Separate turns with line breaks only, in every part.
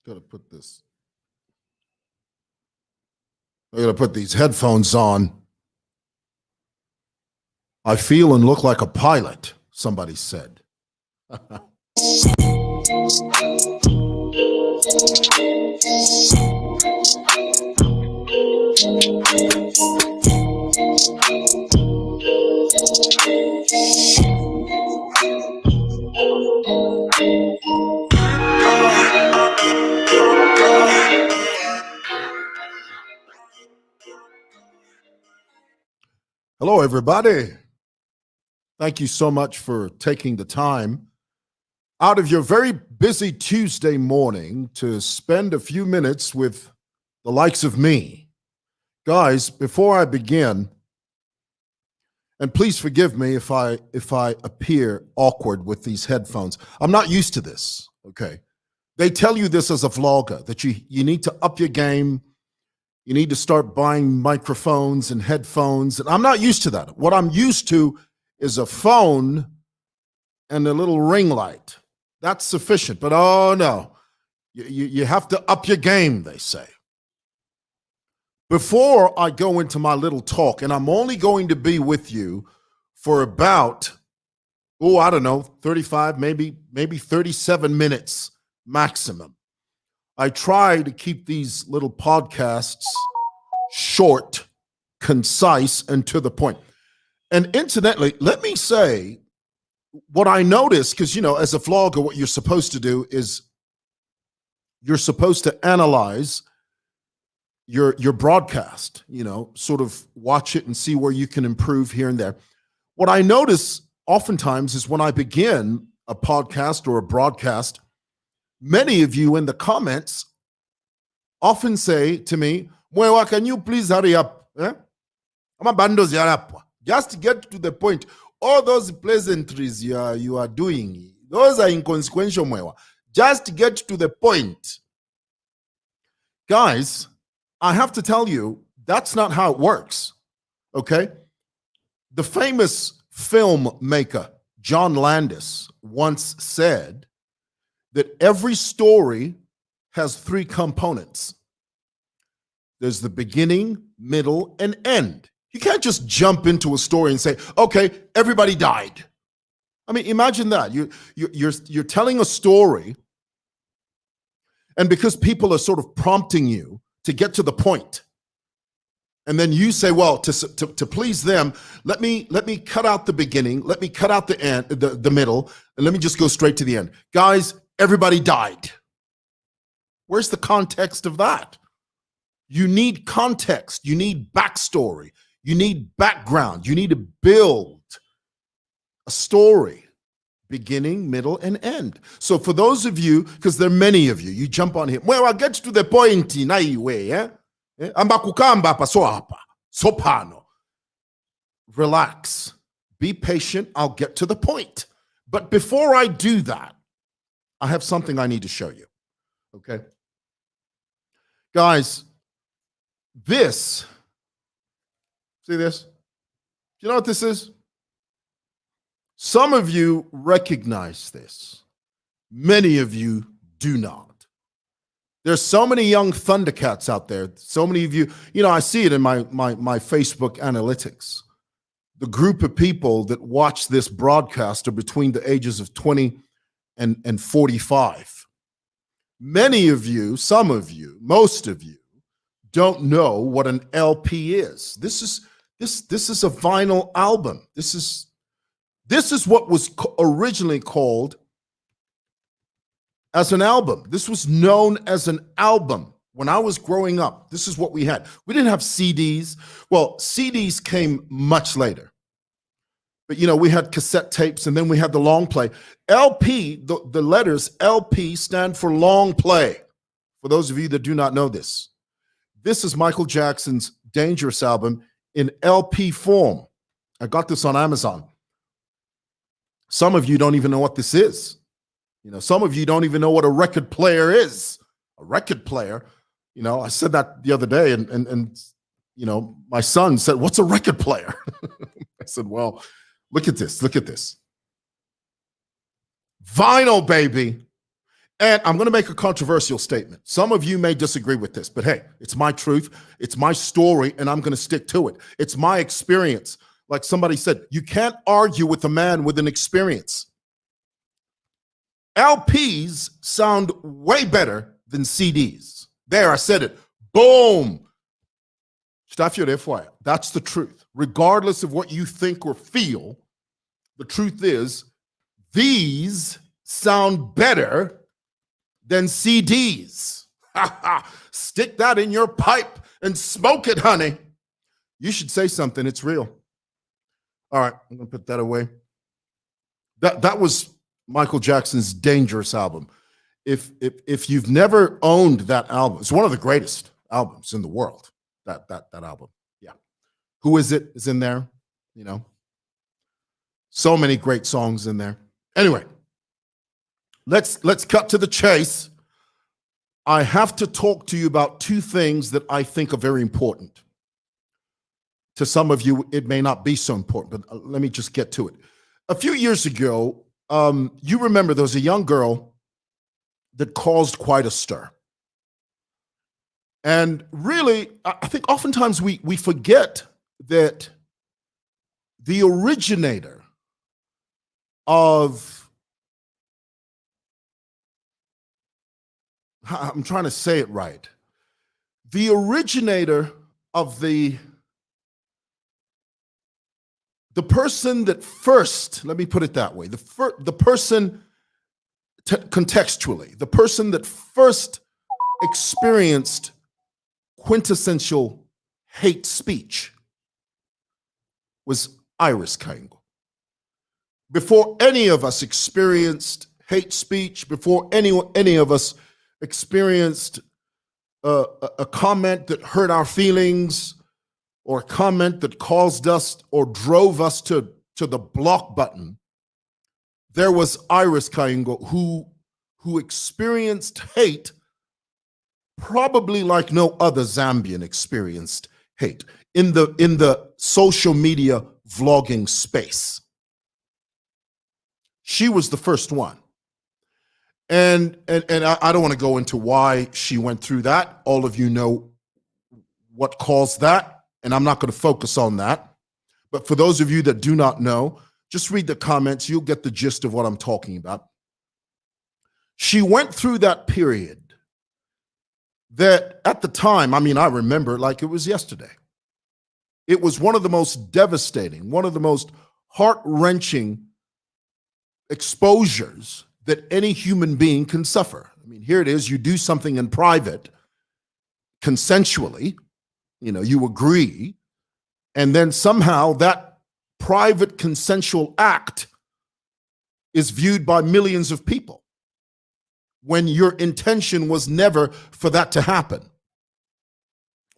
Gotta put this. I gotta put these headphones on. I feel and look like a pilot, somebody said. Hello, everybody. Thank you so much for taking the time out of your very busy Tuesday morning to spend a few minutes with the likes of me. Guys, before I begin, and please forgive me if I appear awkward with these headphones. I'm not used to this, okay? They tell you this as a vlogger, that you need to up your game. You need to start buying microphones and headphones. And I'm not used to that. What I'm used to is a phone and a little ring light. That's sufficient. But oh no, you have to up your game, they say. Before I go into my little talk, and I'm only going to be with you for about, I don't know, 35, maybe 37 minutes maximum. I try to keep these little podcasts short, concise, and to the point. And incidentally, let me say what I noticed, because, as a vlogger, what you're supposed to do is you're supposed to analyze your broadcast, sort of watch it and see where you can improve here and there. What I notice oftentimes is when I begin a podcast or a broadcast, many of you in the comments often say to me, Mwewa, can you please hurry up? Just get to the point. All those pleasantries you are doing, those are inconsequential, Mwewa. Just get to the point. Guys, I have to tell you, that's not how it works, okay? The famous filmmaker, John Landis, once said that every story has three components. There's the beginning, middle, and end. You can't just jump into a story and say, okay, everybody died. I mean, imagine that. You're telling a story, and because people are sort of prompting you to get to the point, and then you say, well, to please them, let me cut out the beginning, let me cut out the end, the middle, and let me just go straight to the end. Guys, everybody died. Where's the context of that? You need context. You need backstory. You need background. You need to build a story, beginning, middle, and end. So for those of you, because there are many of you, you jump on here. Well, I'll get to the point in a way. Relax. Be patient. I'll get to the point. But before I do that, I have something I need to show you. Okay? Guys, see this? You know what this is? Some of you recognize this. Many of you do not. There's so many young Thundercats out there. So many of you, I see it in my Facebook analytics. The group of people that watch this broadcast are between the ages of 20 and 45. Many of you, some of you, most of you don't know what an LP is. This is a vinyl album. This is what was originally called as an album. This was known as an album. When I was growing up, this is what we had. We didn't have CDs. Well, CDs came much later. But, we had cassette tapes, and then we had the long play. LP, the letters LP stand for long play. For those of you that do not know this. This is Michael Jackson's Dangerous album in LP form. I got this on Amazon. Some of you don't even know what this is. Some of you don't even know what a record player is. A record player, I said that the other day, and my son said, "What's a record player?" I said, "Well, look at this. Look at this. Vinyl, baby. And I'm going to make a controversial statement. Some of you may disagree with this, but hey, it's my truth. It's my story, and I'm going to stick to it. It's my experience. Like somebody said, you can't argue with a man with an experience. LPs sound way better than CDs. There, I said it. Boom. That's the truth. Regardless of what you think or feel, the truth is these sound better than CDs. Stick that in your pipe and smoke it, honey. You should say something. It's real. All right, I'm going to put that away. That was Michael Jackson's Dangerous album. If you've never owned that album, it's one of the greatest albums in the world. That album. Yeah. Who Is It is in there, you know. So many great songs in there. Anyway, let's cut to the chase. I have to talk to you about two things that I think are very important. To some of you, it may not be so important, but let me just get to it. A few years ago, you remember there was a young girl that caused quite a stir. And really, I think oftentimes we forget that the originator of, I'm trying to say it right, the originator of the person that first, let me put it that way, the person contextually, the person that first experienced quintessential hate speech was Iris Kaingu. Before any of us experienced hate speech, before any of us experienced a comment that hurt our feelings, or a comment that caused us or drove us to the block button, there was Iris Kaingu who experienced hate probably like no other Zambian experienced hate in the social media vlogging space. She was the first one. And I don't want to go into why she went through that. All of you know what caused that, and I'm not going to focus on that. But for those of you that do not know, just read the comments. You'll get the gist of what I'm talking about. She went through that period that at the time, I mean, I remember like it was yesterday. It was one of the most devastating, one of the most heart-wrenching exposures that any human being can suffer. I mean, here it is, you do something in private, consensually, you know, you agree, and then somehow that private consensual act is viewed by millions of people when your intention was never for that to happen.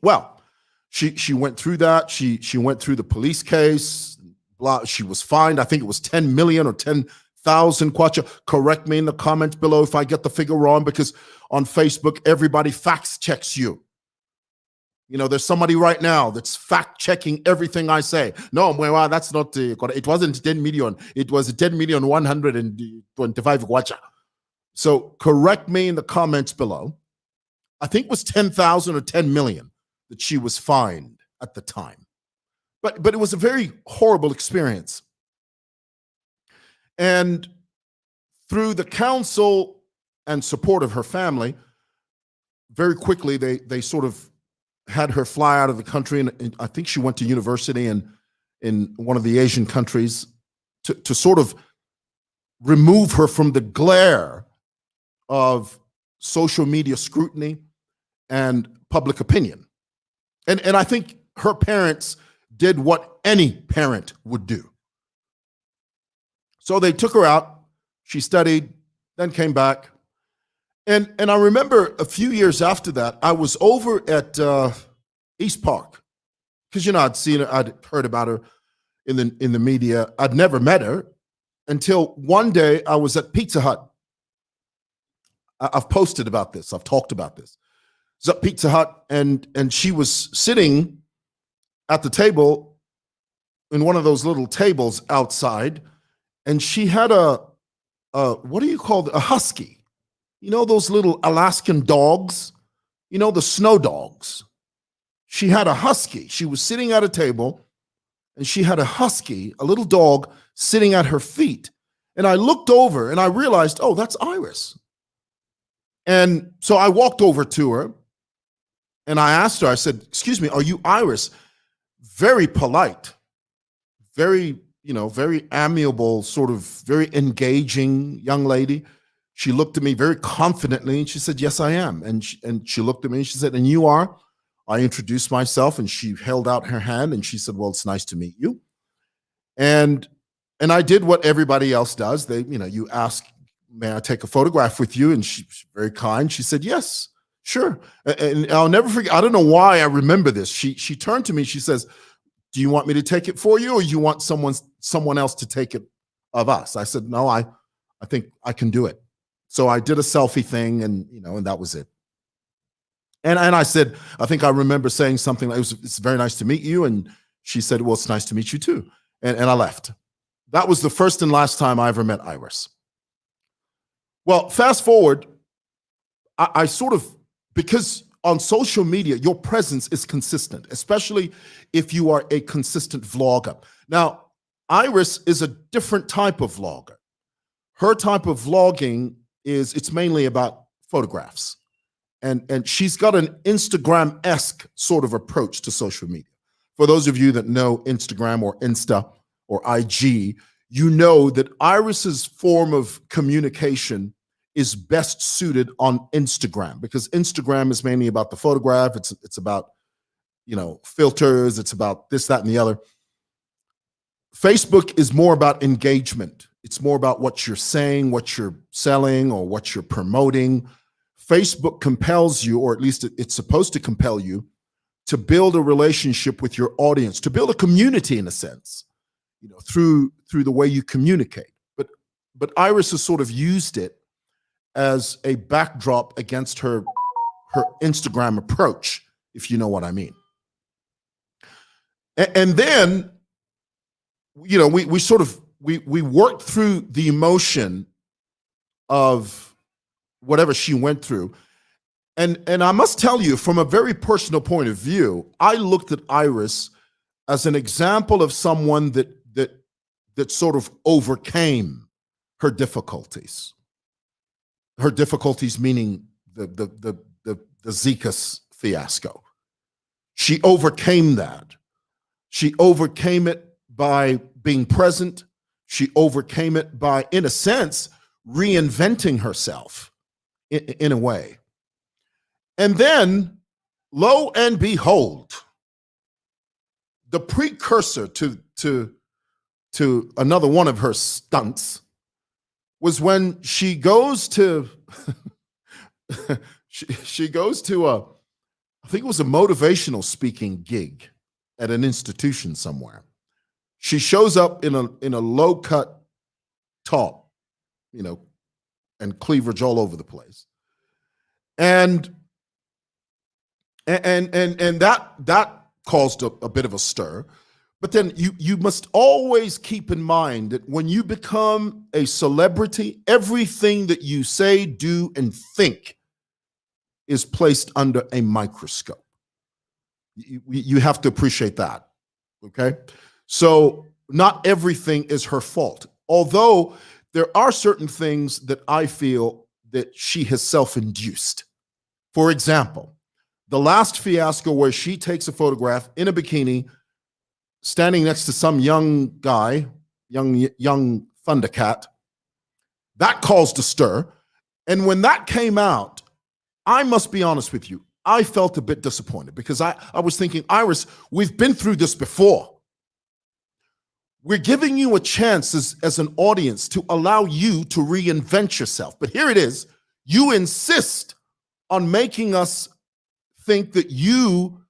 Well, she went through that. She went through the police case. Blah, she was fined. I think it was 10 million or 10,000 kwacha. Correct me in the comments below if I get the figure wrong, because on Facebook, everybody fact checks you. You know, there's somebody right now that's fact checking everything I say. No, well, that's not, it wasn't 10 million. It was 10 million 125 kwacha. So correct me in the comments below. I think it was 10,000 or 10 million that she was fined at the time. But it was a very horrible experience. And through the counsel and support of her family, very quickly they sort of had her fly out of the country, and I think she went to university in one of the Asian countries to sort of remove her from the glare of social media scrutiny and public opinion. And I think her parents did what any parent would do. So they took her out, she studied, then came back. And I remember a few years after that, I was over at East Park, because, you know, I'd seen her, I'd heard about her in the media. I'd never met her until one day I was at Pizza Hut. I've posted about this. I've talked about this. I was at Pizza Hut, and she was sitting at the table in one of those little tables outside, and she had a what do you call it? A husky. You know those little Alaskan dogs? You know, the snow dogs. She had a husky. She was sitting at a table and she had a husky, a little dog, sitting at her feet. And I looked over and I realized, oh, that's Iris. And so I walked over to her and I asked her, I said, excuse me, are you Iris? Very polite, very, very amiable, sort of very engaging young lady. She looked at me very confidently and she said, yes, I am. And she looked at me and she said, and you are? I introduced myself and she held out her hand and she said, well, it's nice to meet you. And I did what everybody else does. You ask, may I take a photograph with you? And she's very kind. She said, yes, sure. And I'll never forget, I don't know why I remember this. She turned to me, she says, do you want me to take it for you or you want someone else to take it of us? I said, no, I think I can do it. So I did a selfie thing and that was it. And I said, I think I remember saying something like, it's very nice to meet you. And she said, well, it's nice to meet you too. And I left. That was the first and last time I ever met Iris. Well, fast forward, I sort of, because on social media, your presence is consistent, especially if you are a consistent vlogger. Now, Iris is a different type of vlogger. Her type of vlogging it's mainly about photographs. And she's got an Instagram-esque sort of approach to social media. For those of you that know Instagram or Insta or IG, you know that Iris's form of communication is best suited on Instagram because Instagram is mainly about the photograph. It's about, filters. It's about this, that, and the other. Facebook is more about engagement. It's more about what you're saying, what you're selling, or what you're promoting. Facebook compels you, or at least it's supposed to compel you, to build a relationship with your audience, to build a community in a sense, through the way you communicate. But Iris has sort of used it as a backdrop against her Instagram approach, if you know what I mean. And then, we worked through the emotion of whatever she went through. And I must tell you, from a very personal point of view, I looked at Iris as an example of someone that sort of overcame her difficulties. Her difficulties meaning the Zika fiasco. She overcame that. She overcame it by being present. She overcame it by, in a sense, reinventing herself in a way. And then, lo and behold, the precursor to another one of her stunts was when she goes to she goes to I think it was a motivational speaking gig at an institution somewhere. She shows up in a low cut top, and cleavage all over the place, and that caused a bit of a stir. But then you must always keep in mind that when you become a celebrity, everything that you say, do, and think is placed under a microscope. You have to appreciate that, okay? So not everything is her fault, although there are certain things that I feel that she has self-induced. For example, the last fiasco where she takes a photograph in a bikini standing next to some young guy, young Thundercat, that caused a stir. And when that came out, I must be honest with you, I felt a bit disappointed because I was thinking, Iris, we've been through this before. We're giving you a chance as an audience to allow you to reinvent yourself. But here it is, you insist on making us think that you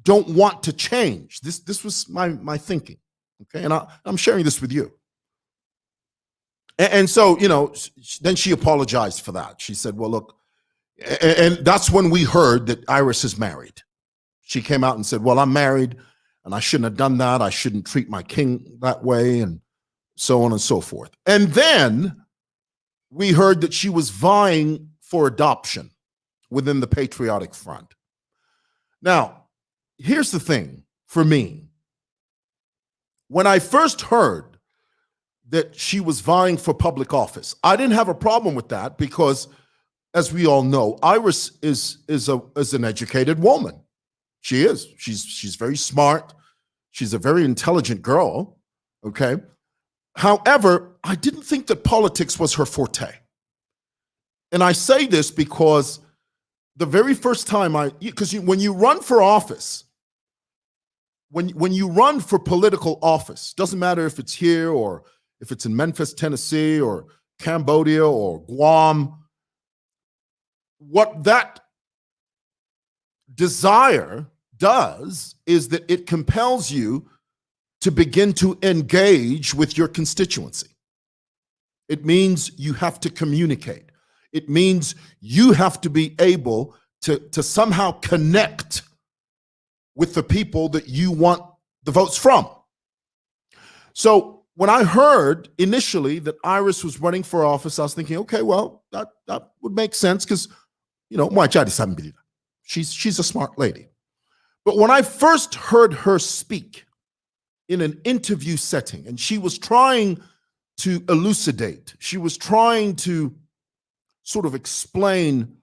don't want to change. This was my thinking, okay? And I'm sharing this with you. And so, then she apologized for that. She said, well, look, and that's when we heard that Iris is married. She came out and said, well, I'm married and I shouldn't have done that. I shouldn't treat my king that way, and so on and so forth. And then we heard that she was vying for adoption within the Patriotic Front. Now, here's the thing for me. When I first heard that she was vying for public office, I didn't have a problem with that because, as we all know, Iris is an educated woman. She is. She's very smart. She's a very intelligent girl. Okay. However, I didn't think that politics was her forte. And I say this because the very first time when you run for office, when you run for political office, doesn't matter if it's here or if it's in Memphis, Tennessee, or Cambodia or Guam, what that desire does is that it compels you to begin to engage with your constituency. It means you have to communicate. It means you have to be able to somehow connect with the people that you want the votes from. So when I heard initially that Iris was running for office, I was thinking, okay, well, that would make sense because, she's a smart lady. But when I first heard her speak in an interview setting, and she was trying to elucidate, she was trying to sort of explain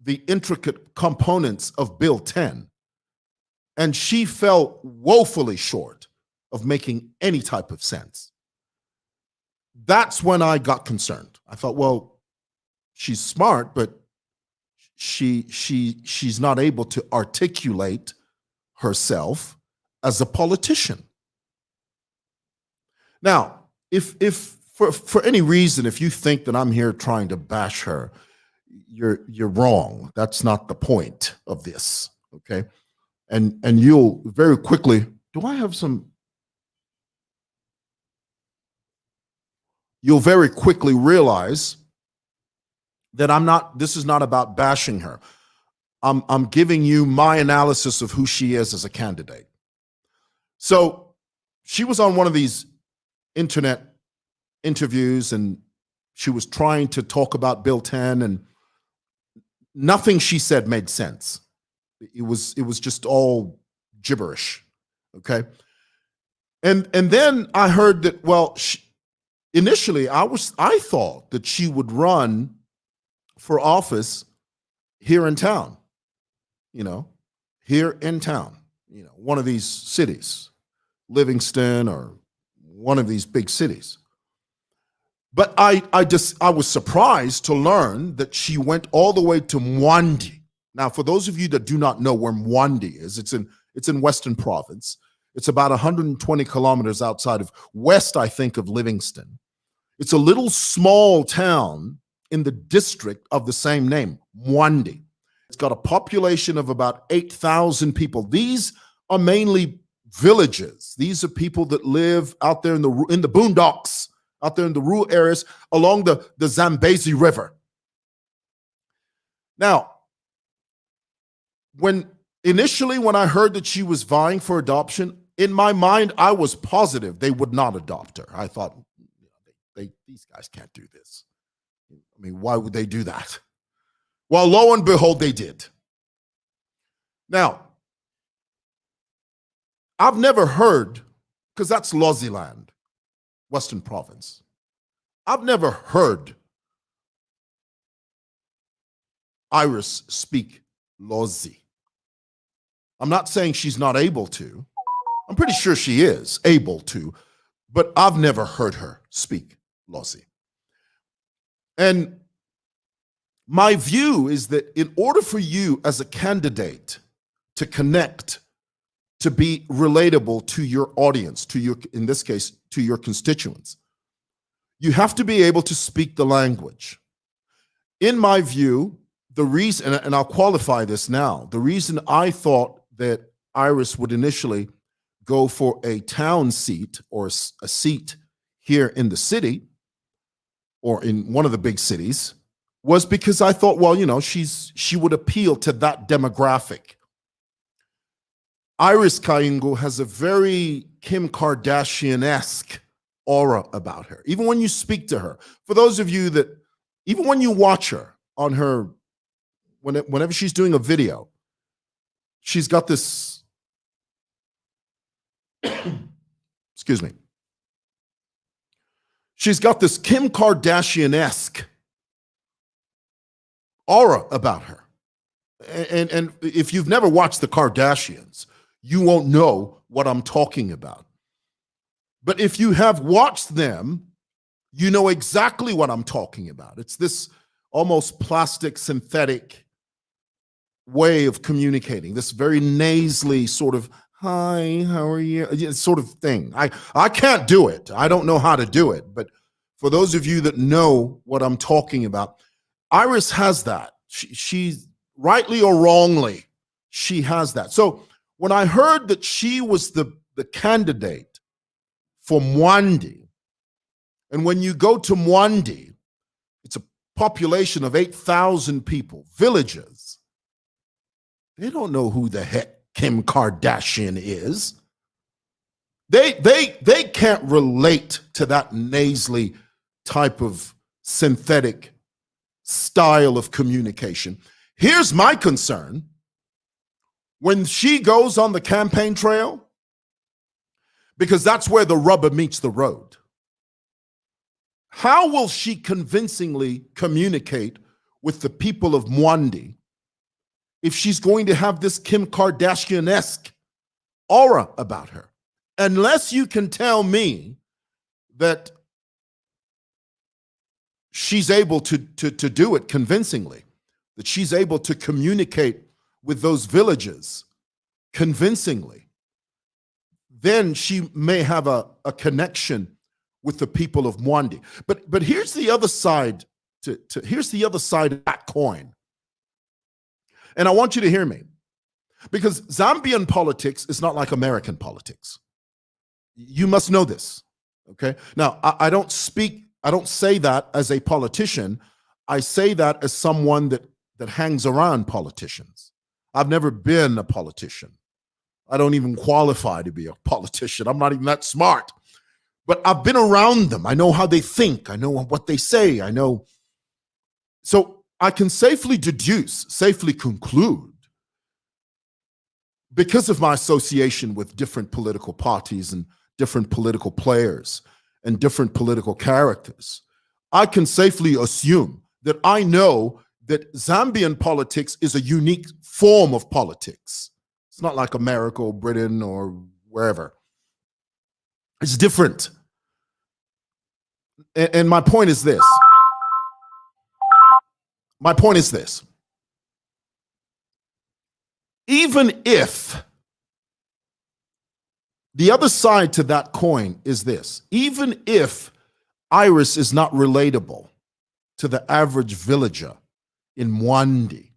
the intricate components of Bill 10, and she fell woefully short of making any type of sense. That's when I got concerned. I thought, well, she's smart, but she's not able to articulate herself as a politician. Now, if for any reason, if you think that I'm here trying to bash her, you're wrong. That's not the point of this, okay? And you'll very quickly, you'll very quickly realize that this is not about bashing her. I'm giving you my analysis of who she is as a candidate. So she was on one of these internet interviews and she was trying to talk about Bill 10 and nothing she said made sense. It was just all gibberish, okay? And then I heard that, well, initially I thought that she would run for office here in town, here in town, one of these cities, Livingston or one of these big cities. But I was surprised to learn that she went all the way to Mwandi. Now, for those of you that do not know where Mwandi is, it's in Western Province. It's about 120 kilometers outside of west, I think, of Livingston. It's a little small town in the district of the same name, Mwandi. It's got a population of about 8,000 people. These are mainly villages. These are people that live out there in the boondocks, out there in the rural areas along the Zambezi River. Now, initially when I heard that she was vying for adoption, in my mind, I was positive they would not adopt her. I thought, these guys can't do this. I mean, why would they do that? Well, lo and behold, they did. Now, I've never heard, because that's Loziland, Western Province. I've never heard Iris speak Lozi. I'm not saying she's not able to. I'm pretty sure she is able to, but I've never heard her speak Lozi. And my view is that in order for you as a candidate to connect, to be relatable to your audience, in this case, to your constituents, you have to be able to speak the language. In my view, the reason, and I'll qualify this now, the reason I thought that Iris would initially go for a town seat or a seat here in the city or in one of the big cities was because I thought, well, she would appeal to that demographic. Iris Kaingu has a very Kim Kardashian-esque aura about her, even when you speak to her. For those of you that, even when you watch her on her, whenever she's doing a video, she's got this, excuse me, she's got this Kim Kardashian-esque aura about her. And if you've never watched the Kardashians, you won't know what I'm talking about. But if you have watched them, you know exactly what I'm talking about. It's this almost plastic, synthetic way of communicating, this very nasally sort of, hi, how are you, sort of thing. I can't do it. I don't know how to do it. But for those of you that know what I'm talking about, Iris has that. She's rightly or wrongly, she has that. So when I heard that she was the candidate for Mwandi, and when you go to Mwandi, it's a population of 8,000 people, villages. They don't know who the heck Kim Kardashian is. They can't relate to that nasally type of synthetic style of communication. Here's my concern. When she goes on the campaign trail, because that's where the rubber meets the road, how will she convincingly communicate with the people of Mwandi if she's going to have this Kim Kardashian-esque aura about her? Unless you can tell me that she's able to do it convincingly, that she's able to communicate with those villages convincingly, then she may have a connection with the people of Mwandi. But here's the other side here's the other side of that coin. And I want you to hear me, because Zambian politics is not like American politics. You must know this, okay? Now, I don't say that as a politician. I say that as someone that hangs around politicians. I've never been a politician. I don't even qualify to be a politician. I'm not even that smart. But I've been around them. I know how they think. I know what they say. I know. So I can safely deduce, safely conclude, because of my association with different political parties and different political players and different political characters, I can safely assume that I know that Zambian politics is a unique form of politics. It's not like America or Britain or wherever. It's different. And my point is this. My point is this. Even if the other side to that coin is this, even if Iris is not relatable to the average villager in Mwandi,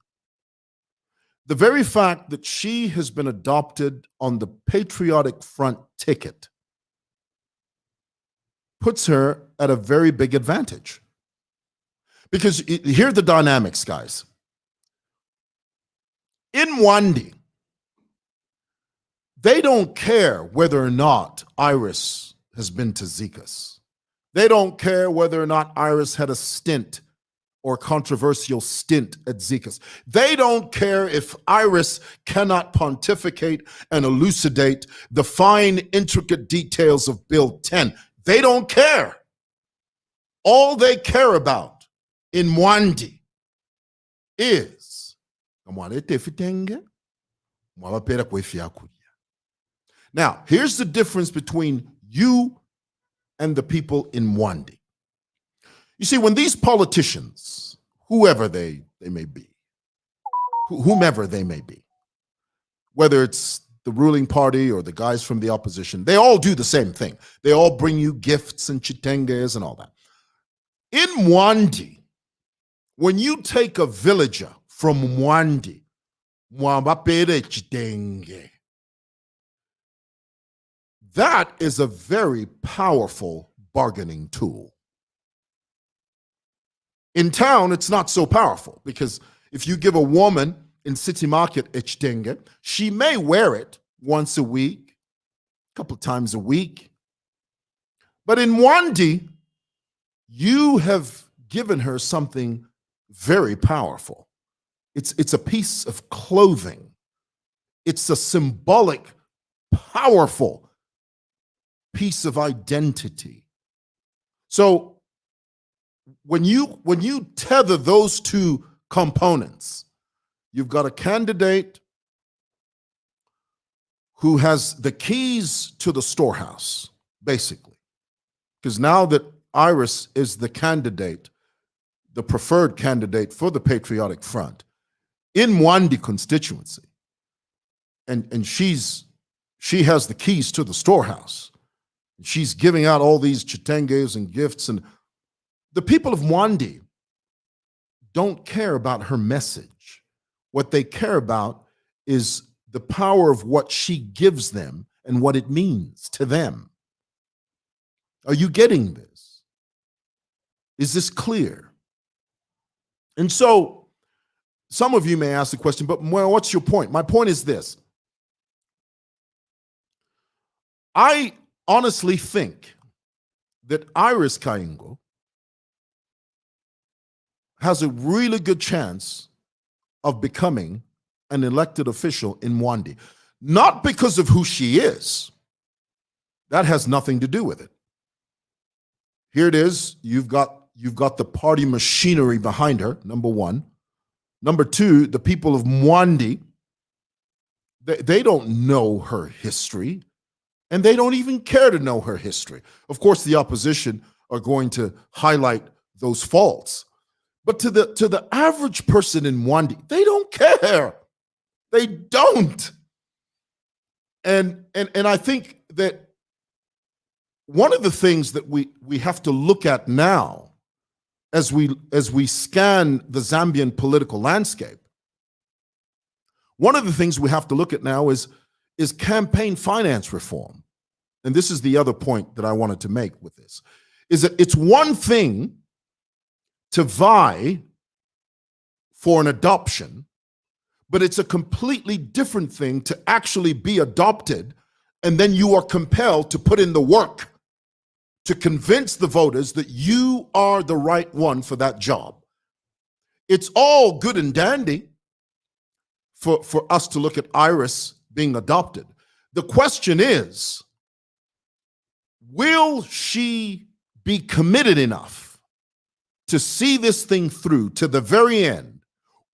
the very fact that she has been adopted on the Patriotic Front ticket puts her at a very big advantage. Because here are the dynamics, guys. In Mwandi, they don't care whether or not Iris has been to Zekas. They don't care whether or not Iris had a stint or controversial stint at Zekas. They don't care if Iris cannot pontificate and elucidate the fine, intricate details of Bill 10. They don't care. All they care about in Mwandi is now, here's the difference between you and the people in Mwandi. You see, when these politicians, whoever they may be, whomever they may be, whether it's the ruling party or the guys from the opposition, they all do the same thing. They all bring you gifts and chitenges and all that. In Mwandi, when you take a villager from Mwandi, that is a very powerful bargaining tool. In town, it's not so powerful, because if you give a woman in City Market echitenge, she may wear it once a week, a couple of times a week. But in Mwandi, you have given her something very powerful. It's a piece of clothing. It's a symbolic, powerful piece of identity. So when you tether those two components, you've got a candidate who has the keys to the storehouse, basically. Because now that Iris is the candidate, the preferred candidate for the Patriotic Front in Mwandi constituency, and she has the keys to the storehouse. She's giving out all these chitenges and gifts, and the people of Mwandi don't care about her message. What they care about is the power of what she gives them and what it means to them. Are you getting this? Is this clear? And so some of you may ask the question, but well, what's your point? My point is this. I honestly think that Iris Kaingu has a really good chance of becoming an elected official in Mwandi. Not because of who she is. That has nothing to do with it. Here it is. You've got the party machinery behind her, number one. Number two, the people of Mwandi, they don't know her history, and they don't even care to know her history. Of course, the opposition are going to highlight those faults. But to the average person in Mwandi, they don't care. They don't. And I think that one of the things that we have to look at now as we scan the Zambian political landscape, one of the things we have to look at now is campaign finance reform. And this is the other point that I wanted to make with this, is that it's one thing to vie for an adoption, but it's a completely different thing to actually be adopted, and then you are compelled to put in the work to convince the voters that you are the right one for that job. It's all good and dandy for us to look at Iris being adopted. The question is, will she be committed enough to see this thing through to the very end,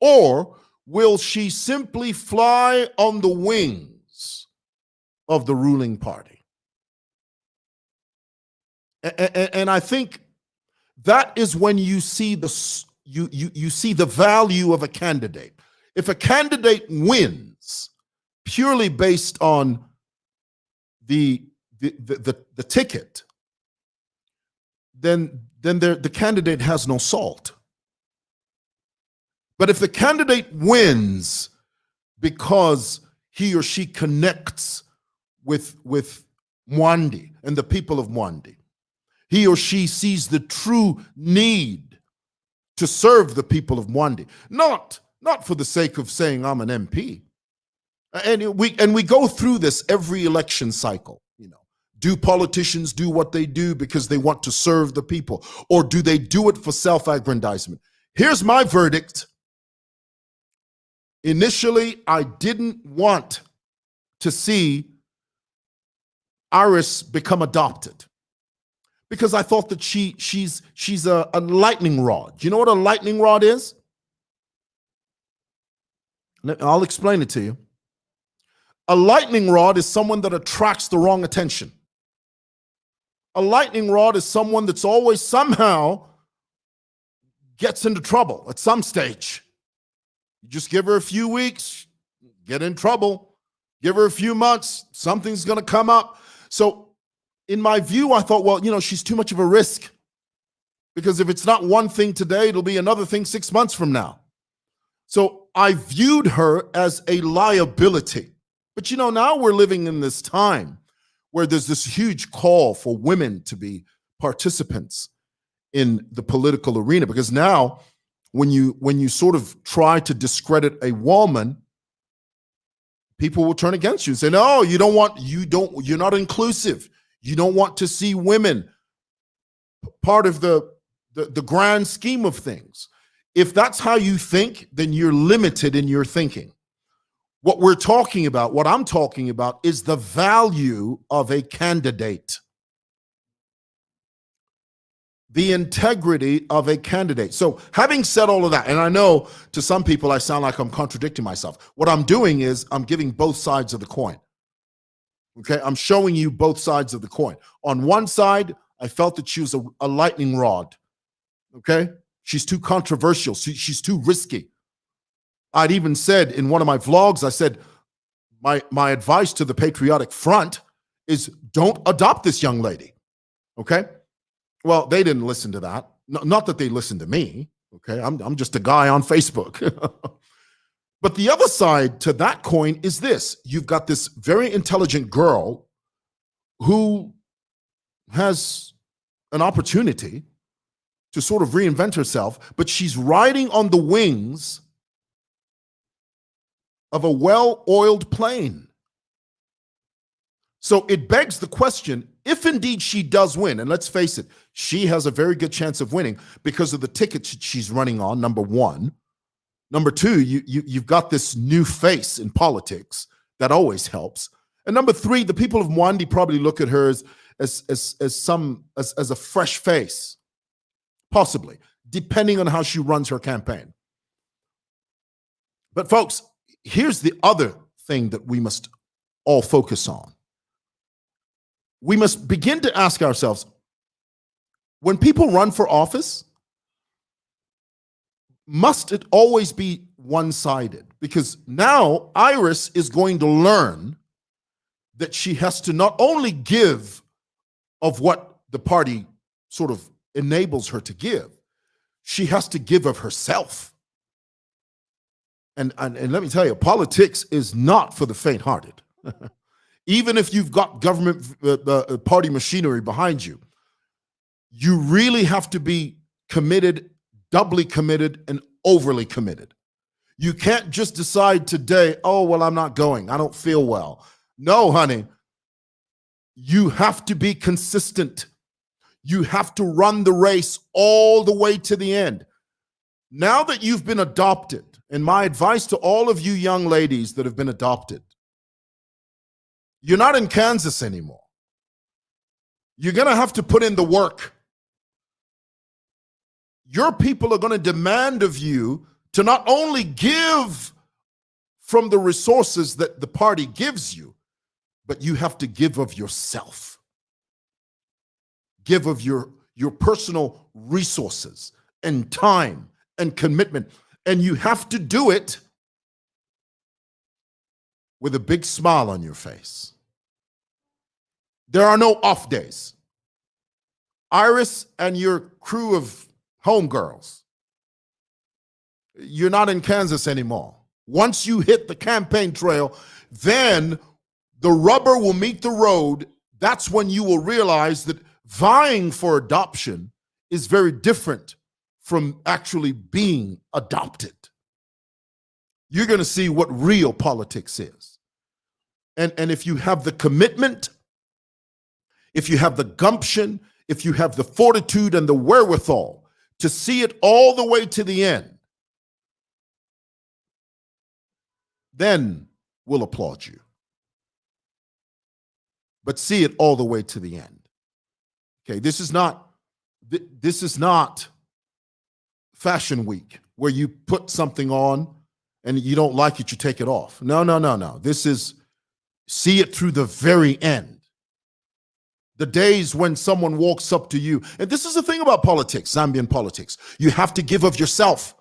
or will she simply fly on the wings of the ruling party? And I think that is when you see you see the value of a candidate. If a candidate wins purely based on the ticket, then the candidate has no salt. But if the candidate wins because he or she connects with Mwandi and the people of Mwandi, he or she sees the true need to serve the people of Mwandi, not for the sake of saying I'm an MP. And we go through this every election cycle. Do politicians do what they do because they want to serve the people, or do they do it for self-aggrandizement? Here's my verdict. Initially, I didn't want to see Iris become adopted because I thought that she's a lightning rod. Do you know what a lightning rod is? I'll explain it to you. A lightning rod is someone that attracts the wrong attention. A lightning rod is someone that's always somehow gets into trouble at some stage. You just give her a few weeks, get in trouble. Give her a few months, something's going to come up. So in my view, I thought, well, she's too much of a risk, because if it's not one thing today, it'll be another thing 6 months from now. So I viewed her as a liability. But now we're living in this time where there's this huge call for women to be participants in the political arena, because now when you sort of try to discredit a woman, people will turn against you and say, no, you're not inclusive. You don't want to see women part of the grand scheme of things. If that's how you think, then you're limited in your thinking. What we're talking about, what I'm talking about, is the value of a candidate, the integrity of a candidate. So, having said all of that, and I know to some people I sound like I'm contradicting myself, what I'm doing is I'm giving both sides of the coin. Okay, I'm showing you both sides of the coin. On one side, I felt that she was a lightning rod. Okay, she's too controversial. She's too risky. I'd even said in one of my vlogs, I said, my advice to the Patriotic Front is don't adopt this young lady. Okay, well, they didn't listen to that. Not that they listened to me. Okay, I'm just a guy on Facebook. But the other side to that coin is this. You've got this very intelligent girl who has an opportunity to sort of reinvent herself, but she's riding on the wings of a well-oiled plane. So it begs the question, if indeed she does win, and let's face it, she has a very good chance of winning because of the tickets she's running on, number one. Number two, you've got this new face in politics that always helps. And number three, the people of Mwandi probably look at her as a fresh face, possibly, depending on how she runs her campaign. But folks, here's the other thing that we must all focus on. We must begin to ask ourselves, when people run for office, must it always be one-sided? Because now Iris is going to learn that she has to not only give of what the party sort of enables her to give, she has to give of herself. And let me tell you, politics is not for the faint-hearted. Even if you've got government party machinery behind you, you really have to be committed, doubly committed, and overly committed. You can't just decide today, oh, well, I'm not going. I don't feel well. No, honey. You have to be consistent. You have to run the race all the way to the end. Now that you've been adopted, and my advice to all of you young ladies that have been adopted, you're not in Kansas anymore. You're going to have to put in the work. Your people are going to demand of you to not only give from the resources that the party gives you, but you have to give of yourself. Give of your personal resources and time and commitment. And you have to do it with a big smile on your face. There are no off days. Iris and your crew of homegirls, you're not in Kansas anymore. Once you hit the campaign trail, then the rubber will meet the road. That's when you will realize that vying for adoption is very different from actually being adopted. You're going to see what real politics is. And if you have the commitment, if you have the gumption, if you have the fortitude and the wherewithal to see it all the way to the end, then we'll applaud you. But see it all the way to the end. Okay, this is not Fashion Week where you put something on and you don't like it, you take it off. No. This is see it through the very end. The days when someone walks up to you, and this is the thing about politics, Zambian politics, you have to give of yourself.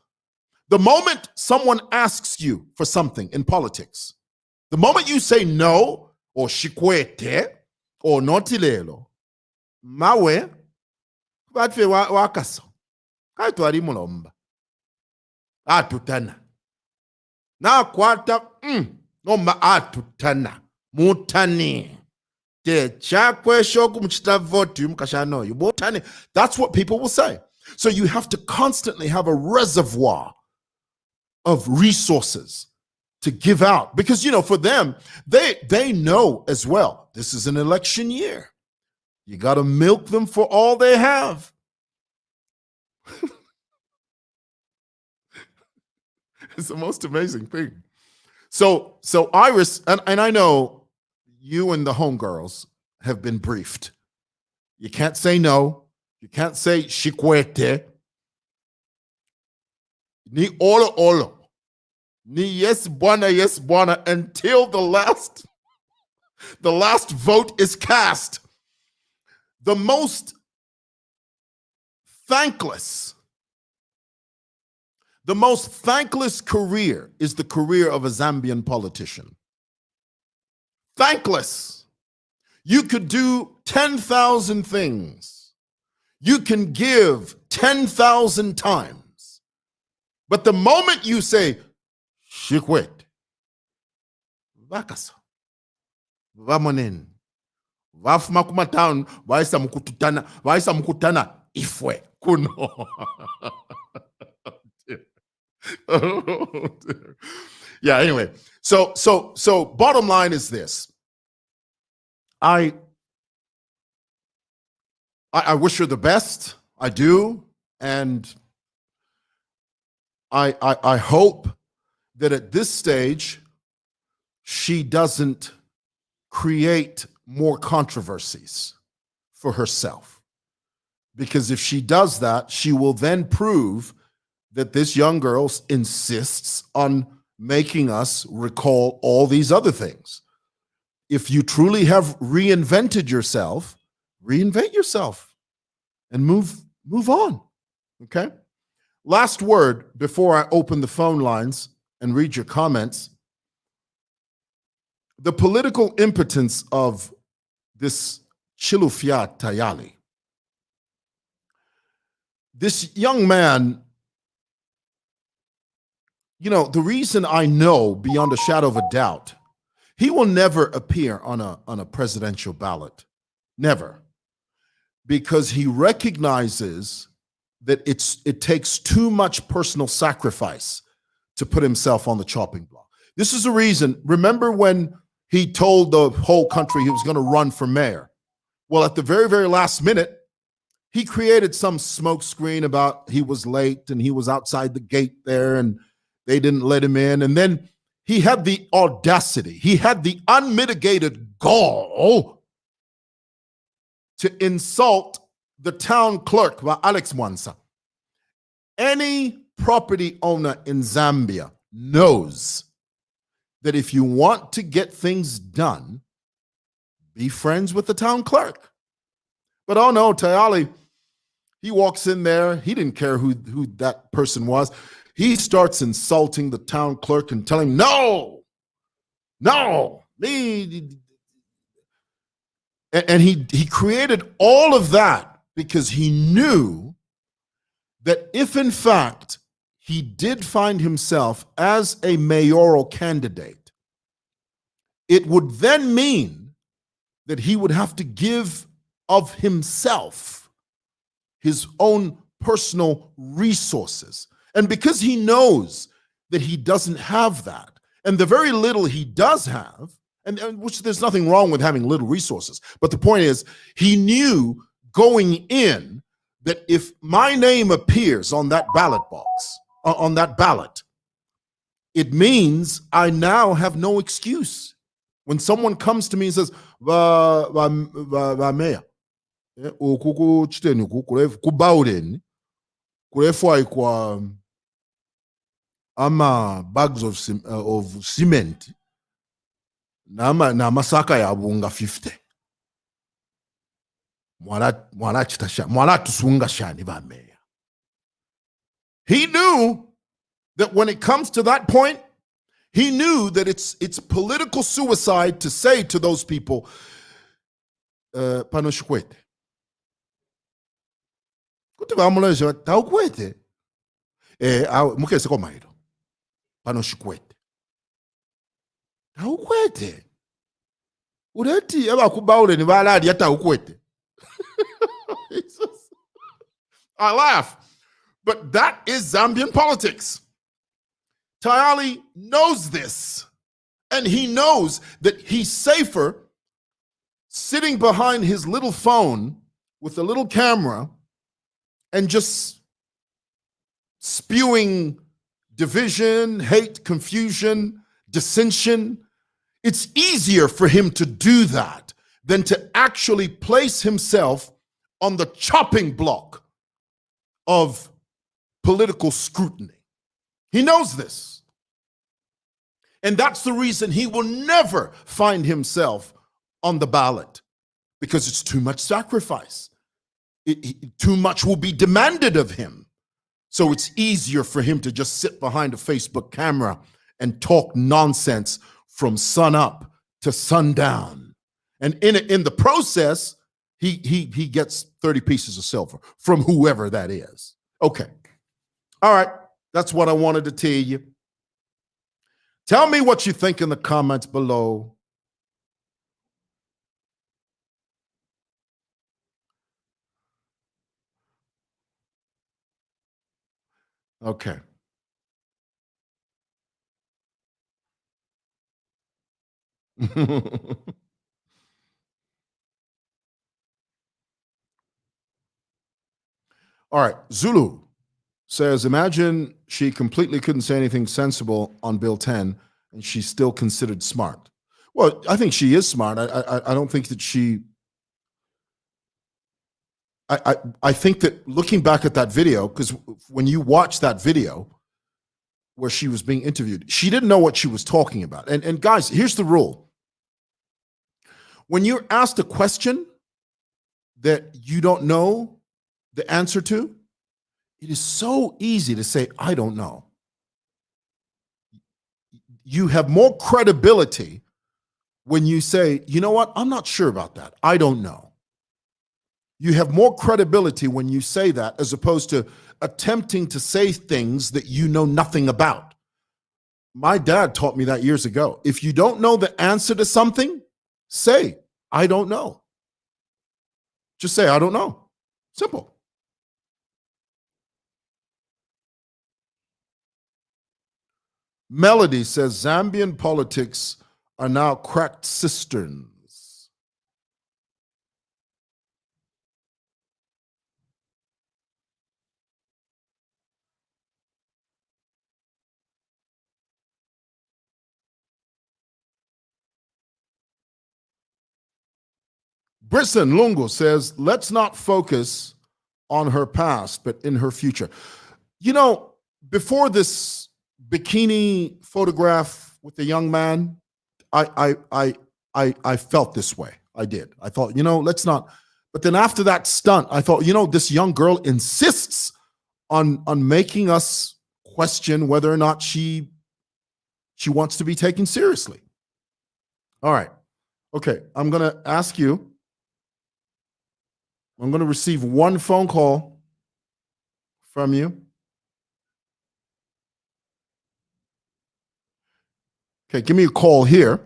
The moment someone asks you for something in politics, the moment you say no, or shikwete, or notilelo, mawe, batfe wakaso, kaitwari mulomba, atutana, na kwata, ngomba atutana, mutani. That's what people will say. So you have to constantly have a reservoir of resources to give out. Because, for them, they know as well, this is an election year. You got to milk them for all they have. It's the most amazing thing. So Iris, and I know you and the homegirls have been briefed. You can't say no. You can't say shikwete. Ni olo olo. Ni yes bwana until the last vote is cast. The most thankless career is the career of a Zambian politician. Thankless. You could do 10,000 things. You can give 10,000 times. But the moment you say, Shikwet, Vakasa, Vamonen, Vafuma kumatown, Vaisa mukutana, Ifwe, Kuno. Oh, dear. Yeah, anyway. So bottom line is this. I wish her the best. I do. And I hope that at this stage, she doesn't create more controversies for herself. Because if she does that, she will then prove that this young girl insists on making us recall all these other things. If you truly have reinvented yourself, reinvent yourself and move on. Okay? Last word before I open the phone lines and read your comments. The political impotence of this Chilufya Tayali. This young man, you know, the reason I know beyond a shadow of a doubt, he will never appear on a presidential ballot. Never. Because he recognizes that it takes too much personal sacrifice to put himself on the chopping block. This is the reason. Remember when he told the whole country he was going to run for mayor? Well, at the very, very last minute, he created some smokescreen about he was late and he was outside the gate there and they didn't let him in. And then he had the audacity, he had the unmitigated gall to insult the town clerk, Alex Mwansa. Any property owner in Zambia knows that if you want to get things done, be friends with the town clerk. But oh no, Tayali, he walks in there. He didn't care who that person was. He starts insulting the town clerk and telling, no, me. And he created all of that because he knew that if in fact he did find himself as a mayoral candidate, it would then mean that he would have to give of himself, his own personal resources. And because he knows that he doesn't have that, and the very little he does have, and which there's nothing wrong with having little resources, but the point is, he knew going in that if my name appears on that ballot box, on that ballot, it means I now have no excuse. When someone comes to me and says, mayor, ama bags of cement na masaka ya bunga 50 mwana tusunga shani ba meya. He knew that when it comes to that point, he knew that it's political suicide to say to those people, panoshikwete kuti vamuleja taukwete mukese komairo panoshikwete taukwete ureti abakubaule ni baladi hata ukwete. I laugh, but that is Zambian politics. Tayali knows this, and he knows that he's safer sitting behind his little phone with a little camera and just spewing division, hate, confusion, dissension. It's easier for him to do that than to actually place himself on the chopping block of political scrutiny. He knows this. And that's the reason he will never find himself on the ballot, because it's too much sacrifice. Too much will be demanded of him. So it's easier for him to just sit behind a Facebook camera and talk nonsense from sun up to sundown. And in the process, he gets 30 pieces of silver from whoever that is. Okay. All right. That's what I wanted to tell you. Tell me what you think in the comments below. Okay. All right. Zulu says, imagine she completely couldn't say anything sensible on Bill 10 and she's still considered smart. Well, I think she is smart. I don't think that she. I think that looking back at that video, because when you watch that video where she was being interviewed, she didn't know what she was talking about. And guys, here's the rule. When you're asked a question that you don't know the answer to, it is so easy to say, I don't know. You have more credibility when you say, you know what, I'm not sure about that. I don't know. You have more credibility when you say that as opposed to attempting to say things that you know nothing about. My dad taught me that years ago. If you don't know the answer to something, say, I don't know. Just say, I don't know. Simple. Melody says Zambian politics are now cracked cisterns. Brisson Lungo says, let's not focus on her past, but in her future. You know, before this bikini photograph with the young man, I felt this way. I did. I thought, you know, let's not. But then after that stunt, I thought, you know, this young girl insists on making us question whether or not she wants to be taken seriously. All right. Okay. I'm going to ask you. I'm going to receive one phone call from you. Okay, give me a call here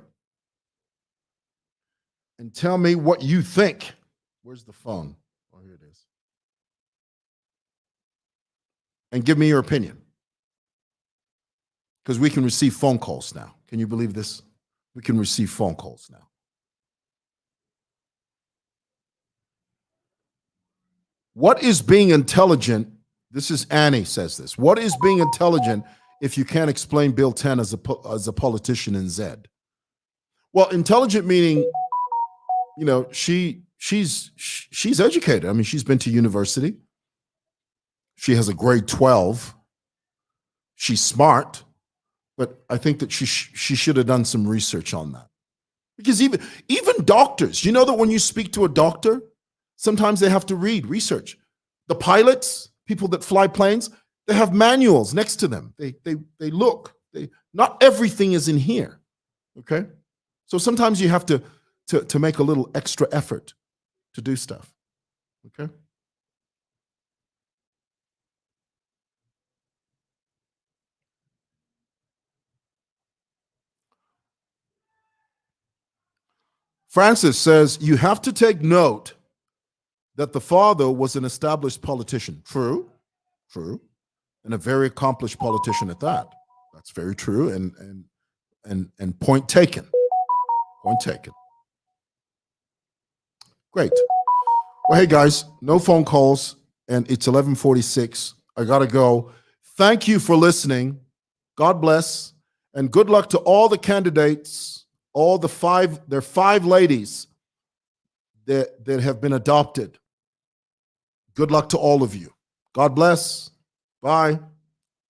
and tell me what you think. Where's the phone? Oh, here it is. And give me your opinion. Because we can receive phone calls now. Can you believe this? We can receive phone calls now. What is being intelligent? This is Annie says this. What is being intelligent if you can't explain Bill 10 as a politician in Z? Well, intelligent meaning, you know, she's educated. I mean, she's been to university. She has a grade 12. She's smart, but I think that she should have done some research on that. Because even doctors, you know that when you speak to a doctor, sometimes they have to read research. The pilots, people that fly planes, they have manuals next to them. They look. Not everything is in here. Okay? So sometimes you have to make a little extra effort to do stuff. Okay? Francis says you have to take note that the father was an established politician. True, and a very accomplished politician at that. That's very true, and point taken. Point taken. Great. Well, hey guys, no phone calls, and it's 11:46. I gotta go. Thank you for listening. God bless. And good luck to all the candidates, all the there are 5 ladies that have been adopted. Good luck to all of you. God bless. Bye.